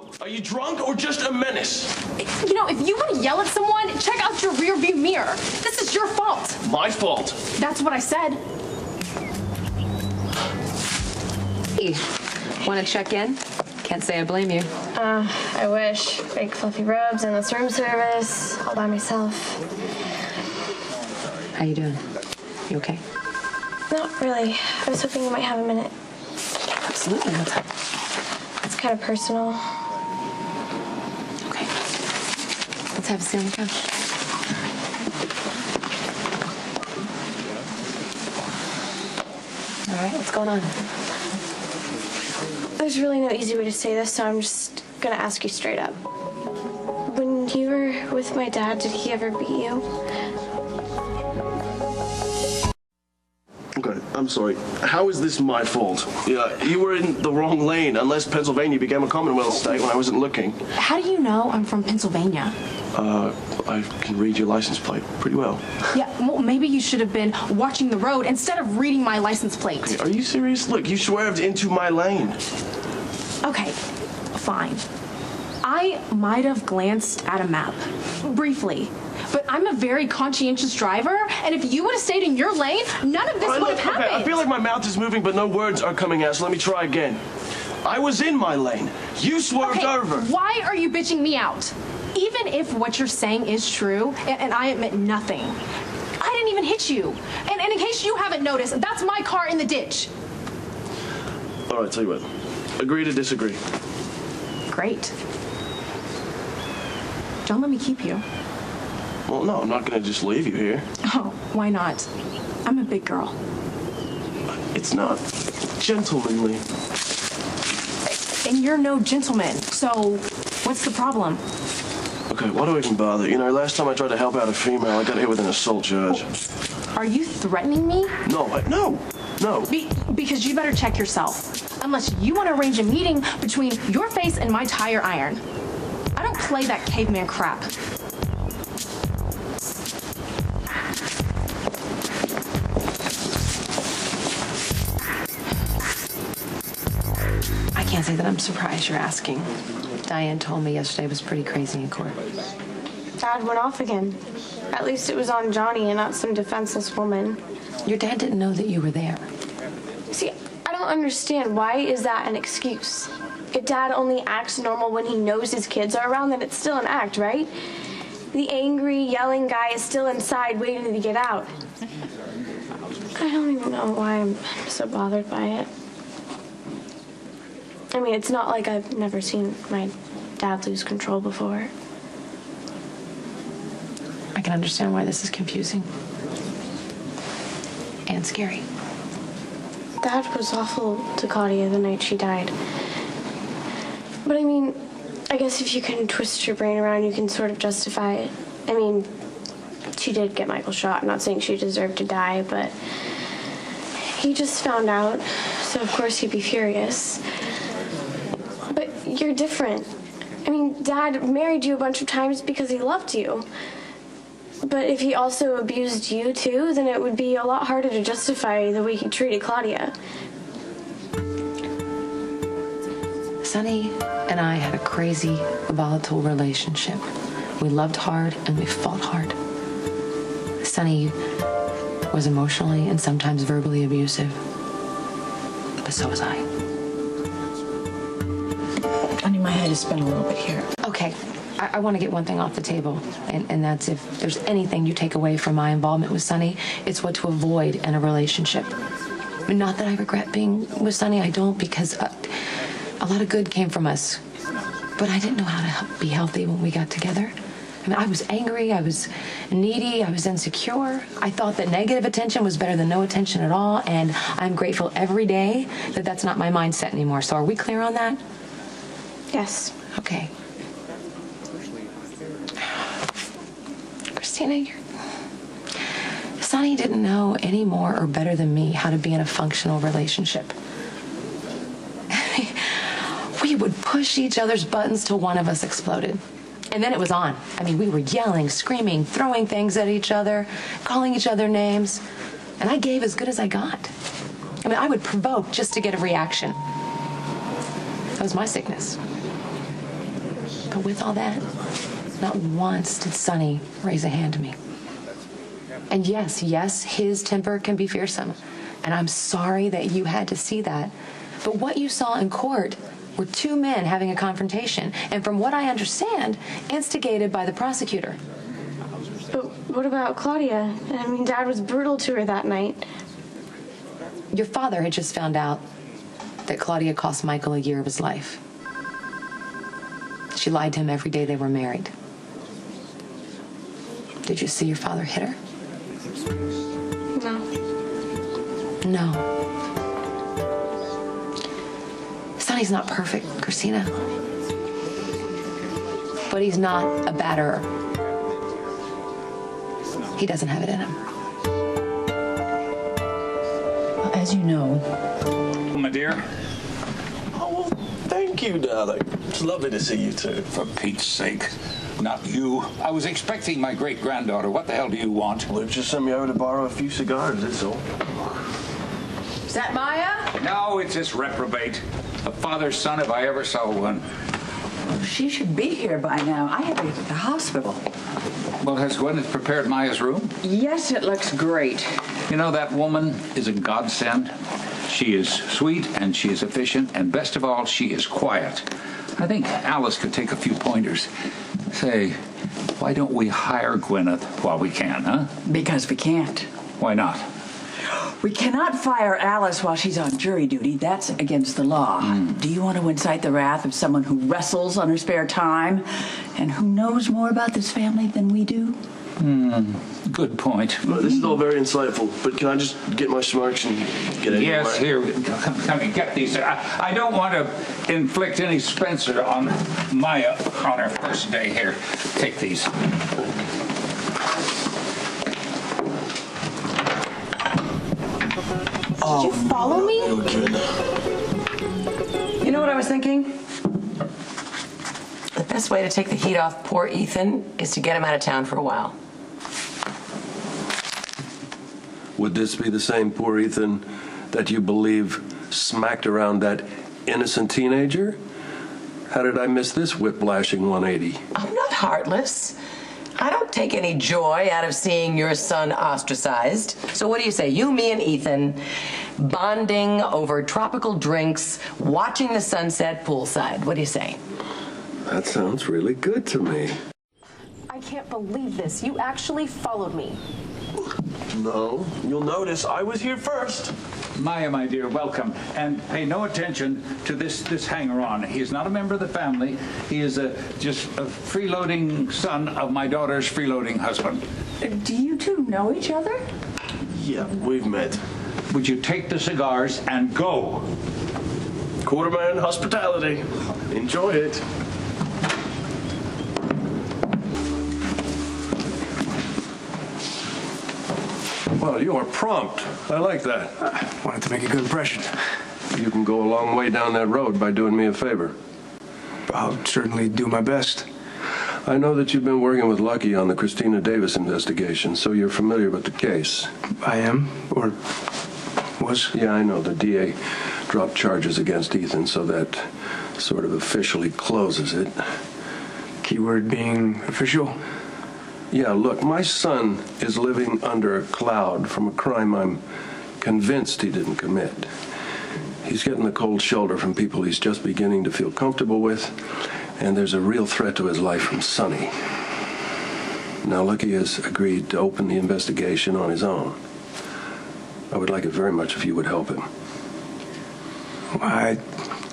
problem? Are you drunk or just a menace? You know, if you want to yell at someone, check out your rearview mirror. This is your fault. My fault? That's what I said. Hey, want to check in? Can't say I blame you. I wish. Fake fluffy robes, endless room service, all by myself. How you doing? You okay? Not really. I was hoping you might have a minute. Absolutely. What's up? It's kind of personal. Okay. Let's have a seat on the couch. All right, what's going on? There's really no easy way to say this, so I'm just gonna ask you straight up. When you were with my dad, did he ever beat you? Okay, I'm sorry. How is this my fault? Yeah, you were in the wrong lane, unless Pennsylvania became a Commonwealth state when I wasn't looking. How do you know I'm from Pennsylvania? I can read your license plate pretty well. Yeah, well, maybe you should have been watching the road instead of reading my license plate. Okay, are you serious? Look, you swerved into my lane. Okay, fine. I might have glanced at a map, briefly. But I'm a very conscientious driver, and if you would have stayed in your lane, none of this would have happened. Okay, I feel like my mouth is moving, but no words are coming out, so let me try again. I was in my lane. You swerved over. Why are you bitching me out? Even if what you're saying is true, and I admit nothing, I didn't even hit you. And in case you haven't noticed, that's my car in the ditch. All right, tell you what. Agree to disagree. Great. Don't let me keep you. Well, no, I'm not going to just leave you here. Oh, why not? I'm a big girl. It's not gentlemanly. And you're no gentleman, so what's the problem? Okay, why do I even bother? You know, last time I tried to help out a female, I got hit with an assault charge. Are you threatening me? No. Because you better check yourself. Unless you want to arrange a meeting between your face and my tire iron. I don't play that caveman crap. I can't say that I'm surprised you're asking. Diane told me yesterday was pretty crazy in court. Dad went off again. At least it was on Johnny and not some defenseless woman. Your dad didn't know that you were there. See, I don't understand. Why is that an excuse? If Dad only acts normal when he knows his kids are around, then it's still an act, right? The angry, yelling guy is still inside waiting to get out. I don't even know why I'm so bothered by it. I mean, it's not like I've never seen my dad lose control before. I can understand why this is confusing. And scary. Dad was awful to Claudia the night she died. But I mean, I guess if you can twist your brain around, you can sort of justify it. I mean, she did get Michael shot. I'm not saying she deserved to die, but he just found out, so of course he'd be furious. But you're different. I mean, Dad married you a bunch of times because he loved you. But if he also abused you too, then it would be a lot harder to justify the way he treated Claudia. Sonny and I had a crazy, volatile relationship. We loved hard and we fought hard. Sonny was emotionally and sometimes verbally abusive. But so was I. Honey, my head is spinning a little bit here. Okay, I want to get one thing off the table, and that's if there's anything you take away from my involvement with Sonny, it's what to avoid in a relationship. I mean, not that I regret being with Sonny, I don't, because a lot of good came from us. But I didn't know how to be healthy when we got together. I mean, I was angry, I was needy, I was insecure. I thought that negative attention was better than no attention at all, and I'm grateful every day that that's not my mindset anymore. So are we clear on that? Yes. Okay. Kristina, Sonny didn't know any more or better than me how to be in a functional relationship. We would push each other's buttons till one of us exploded. And then it was on. I mean, we were yelling, screaming, throwing things at each other, calling each other names. And I gave as good as I got. I mean, I would provoke just to get a reaction. That was my sickness. But with all that, not once did Sonny raise a hand to me. And yes, his temper can be fearsome. And I'm sorry that you had to see that. But what you saw in court were two men having a confrontation. And from what I understand, instigated by the prosecutor. But what about Claudia? I mean, Dad was brutal to her that night. Your father had just found out that Claudia cost Michael a year of his life. She lied to him every day they were married. Did you see your father hit her? No. No. Sonny's not perfect, Kristina. But he's not a batterer. He doesn't have it in him. Well, as you know, My dear, Oh, well, thank you, darling. It's lovely to see you too. for Pete's sake, not you. I was expecting my great-granddaughter. What the hell do you want? Luke just sent me over to borrow a few cigars, that's all. is that Maya? No, it's this reprobate. A father's son, if I ever saw one. She should be here by now. I had to get to the hospital. Well, has Gwyneth prepared Maya's room? Yes, it looks great. You know, that woman is a godsend. She is sweet and she is efficient, and best of all, she is quiet. I think Alice could take a few pointers. Say, why don't we hire Gwyneth while we can, huh? Because we can't. Why not? We cannot fire Alice while she's on jury duty. That's against the law. Do you want to incite the wrath of someone who wrestles on her spare time and who knows more about this family than we do? Good point. Well, this is all very insightful, but can I just get my smarts and get in Yes, here, come and get these. I don't want to inflict any Spencer on Maya on her first day here. Take these. Did you follow me? You kid. You know what I was thinking? The best way to take the heat off poor Ethan is to get him out of town for a while. Would this be the same poor Ethan that you believe smacked around that innocent teenager? How did I miss this whiplashing 180? I'm not heartless. I don't take any joy out of seeing your son ostracized. So what do you say? You, me, and Ethan bonding over tropical drinks, watching the sunset poolside. What do you say? That sounds really good to me. I can't believe this. You actually followed me. No, you'll notice I was here first. Maya, my dear, welcome. And pay no attention to this hanger-on. He is not a member of the family. He is just a freeloading son of my daughter's freeloading husband. Do you two know each other? Yeah, we've met. Would you take the cigars and go? Quarterman hospitality. Enjoy it. Well, you are prompt. I like that. Wanted to make a good impression. You can go a long way down that road by doing me a favor. I'll certainly do my best. I know that you've been working with Lucky on the Christina Davis investigation, so you're familiar with the case. I am, or was. Yeah, I know. The DA dropped charges against Ethan, so that sort of officially closes it. Keyword being official. Yeah, look, my son is living under a cloud from a crime I'm convinced he didn't commit. He's getting the cold shoulder from people he's just beginning to feel comfortable with, and there's a real threat to his life from Sonny. Now, Lucky has agreed to open the investigation on his own. I would like it very much if you would help him. Well, I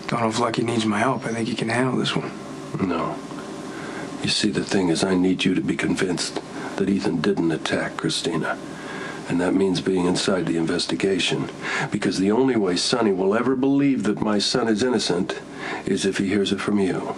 don't know if Lucky needs my help. I think he can handle this one. No. You see, the thing is, I need you to be convinced that Ethan didn't attack Kristina. And that means being inside the investigation. Because the only way Sonny will ever believe that my son is innocent is if he hears it from you.